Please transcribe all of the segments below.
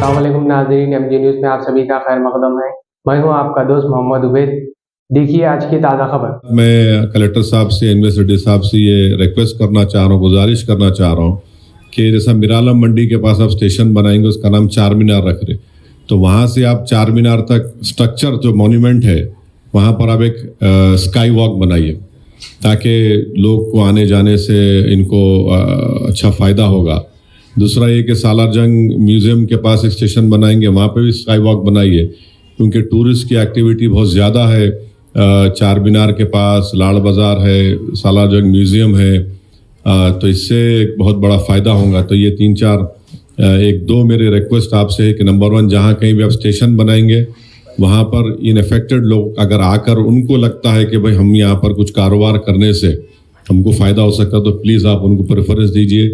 السلام علیکم ناظرین، ایم جی نیوز میں آپ سبھی کا خیر مقدم ہے۔ میں ہوں آپ کا دوست محمد عبید۔ دیکھیے آج کی تازہ خبر۔ میں کلیکٹر صاحب سے، یونیورسٹی صاحب سے یہ ریکویسٹ کرنا چاہ رہا ہوں، گزارش کرنا چاہ رہا ہوں کہ جیسا میرالم منڈی کے پاس آپ اسٹیشن بنائیں گے، اس کا نام چار مینار رکھ رہے، تو وہاں سے آپ چار مینار تک اسٹرکچر جو مونیومنٹ ہے وہاں پر آپ ایک اسکائی واک بنائیے، تاکہ لوگ کو آنے جانے سے ان کو اچھا فائدہ ہوگا۔ دوسرا یہ کہ سالار جنگ میوزیم کے پاس ایک اسٹیشن بنائیں گے، وہاں پہ بھی اسکائی واک بنائیے، کیونکہ ٹورسٹ کی ایکٹیویٹی بہت زیادہ ہے۔ چار مینار کے پاس لاڑ بازار ہے، سالار جنگ میوزیم ہے، تو اس سے ایک بہت بڑا فائدہ ہوگا۔ تو یہ تین چار ایک دو میرے ریکویسٹ آپ سے ہے کہ نمبر 1، جہاں کہیں بھی آپ اسٹیشن بنائیں گے وہاں پر ان افیکٹڈ لوگ اگر آ کر ان کو لگتا ہے کہ بھائی ہم یہاں پر کچھ کاروبار کرنے سے ہم کو فائدہ ہو سکتا، تو پلیز آپ ان کو پریفرنس دیجیے،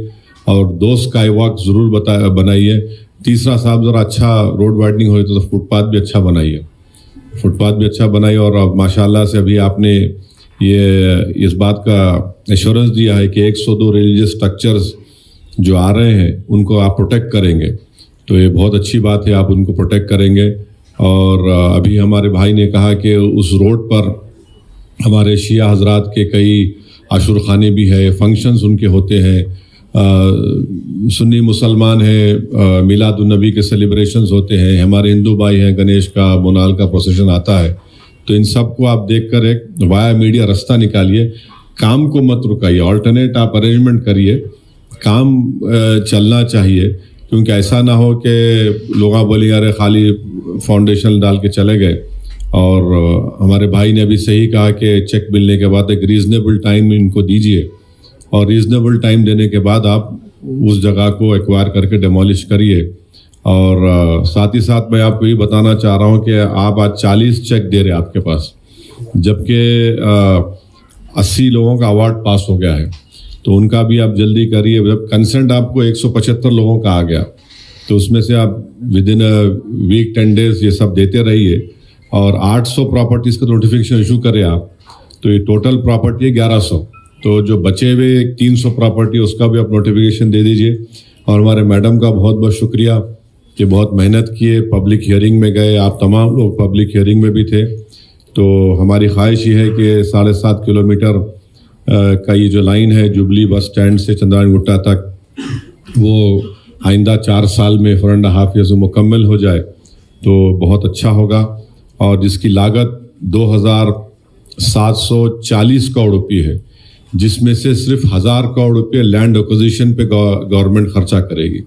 اور 2 اسکائی واک ضرور بنائیے۔ تیسرا صاحب ذرا اچھا روڈ وائڈنگ ہوئے تو فٹ پاتھ بھی اچھا بنائیے، اور ماشاء اللہ سے ابھی آپ نے یہ اس بات کا ایشورنس دیا ہے کہ 102 ریلیجیس اسٹرکچرز جو آ رہے ہیں ان کو آپ پروٹیکٹ کریں گے، تو یہ بہت اچھی بات ہے، آپ ان کو پروٹیکٹ کریں گے۔ اور ابھی ہمارے بھائی نے کہا کہ اس روڈ پر ہمارے شیعہ حضرات کے کئی عاشور خانے بھی ہے، فنکشنز ان کے ہوتے ہیں، سنی مسلمان ہیں، میلاد النبی کے سیلیبریشنز ہوتے ہیں، ہمارے ہندو بھائی ہیں، گنیش کا بونال کا پروسیشن آتا ہے، تو ان سب کو آپ دیکھ کر ایک وایا میڈیا رستہ نکالیے، کام کو مت رکائیے، آلٹرنیٹ آپ ارینجمنٹ کریے، کام چلنا چاہیے، کیونکہ ایسا نہ ہو کہ لوگ بولیں ارے خالی فاؤنڈیشن ڈال کے چلے گئے۔ اور ہمارے بھائی نے ابھی صحیح کہا کہ چیک ملنے کے بعد ایک ریزنیبل ٹائم ان کو دیجیے، اور ریزنیبل ٹائم دینے کے بعد آپ اس جگہ کو ایکوائر کر کے ڈیمولش کریے۔ اور ساتھ ہی ساتھ میں آپ کو یہ بتانا چاہ رہا ہوں کہ آپ آج 40 چیک دے رہے آپ کے پاس، جبکہ 80 لوگوں کا اوارڈ پاس ہو گیا ہے، تو ان کا بھی آپ جلدی کریے۔ جب کنسنٹ آپ کو 175 لوگوں کا آ گیا، تو اس میں سے آپ ودن ویک 10 days یہ سب دیتے رہیے، اور 800 پراپرٹیز کا نوٹیفیکیشن ایشو کرے آپ، تو یہ ٹوٹل پراپرٹی ہے 1100، تو جو بچے ہوئے 300 پراپرٹی اس کا بھی آپ نوٹیفیکیشن دے دیجئے۔ اور ہمارے میڈم کا بہت بہت شکریہ کہ بہت محنت کیے، پبلک ہیئرنگ میں گئے، آپ تمام لوگ پبلک ہیئرنگ میں بھی تھے، تو ہماری خواہش یہ ہے کہ 7.5 کلومیٹر کا یہ جو لائن ہے جوبلی بس اسٹینڈ سے چندران گٹا تک، وہ آئندہ 4 سال میں 4.5 years میں مکمل ہو جائے تو بہت اچھا ہوگا، اور جس کی لاگت 2740 کروڑ روپے ہے، جس میں سے صرف 1000 کروڑ روپے لینڈ ایکوزیشن پہ گورنمنٹ خرچہ کرے گی۔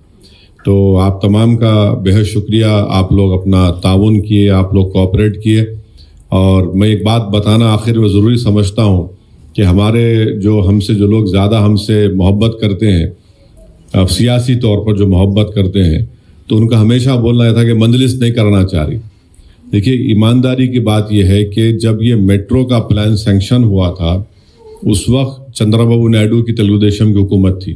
تو آپ تمام کا بہت شکریہ، آپ لوگ اپنا تعاون کیے، آپ لوگ کوآپریٹ کیے۔ اور میں ایک بات بتانا آخر میں ضروری سمجھتا ہوں کہ ہمارے جو لوگ زیادہ ہم سے محبت کرتے ہیں، سیاسی طور پر جو محبت کرتے ہیں، تو ان کا ہمیشہ بولنا یہ تھا کہ مجلس نہیں کرنا چاہ رہی۔ دیکھیے ایمانداری کی بات یہ ہے کہ جب یہ میٹرو کا پلان سینکشن ہوا تھا، اس وقت چندرا بابو نائیڈو کی تلگو دیشم کی حکومت تھی،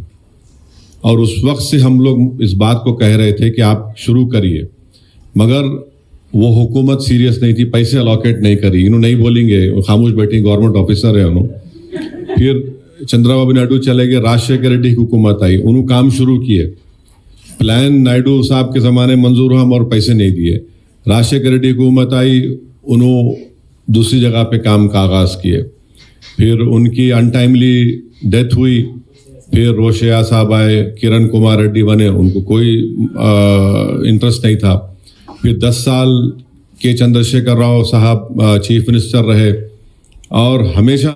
اور اس وقت سے ہم لوگ اس بات کو کہہ رہے تھے کہ آپ شروع کریے، مگر وہ حکومت سیریس نہیں تھی، پیسے الاکیٹ نہیں کری، انہوں نہیں بولیں گے، خاموش بیٹھی، گورنمنٹ آفیسر ہے انہوں۔ پھر چندرا بابو نائیڈو چلے گئے، راجشیکھر ریڈی کی حکومت آئی، انہوں کام شروع کیے، پلان نائیڈو صاحب کے زمانے منظور ہوا اور پیسے نہیں دیے، راجشیکھر ریڈی حکومت آئی، انہوں دوسری جگہ پہ کام کا آغاز کیے، پھر ان کی انٹائملی ڈیتھ ہوئی، پھر روشیا صاحب آئے، کرن کمار ریڈی بنے، ان کو کوئی انٹرسٹ نہیں تھا، پھر 10 سال کے چندر شیکھر راؤ صاحب چیف منسٹر رہے، اور ہمیشہ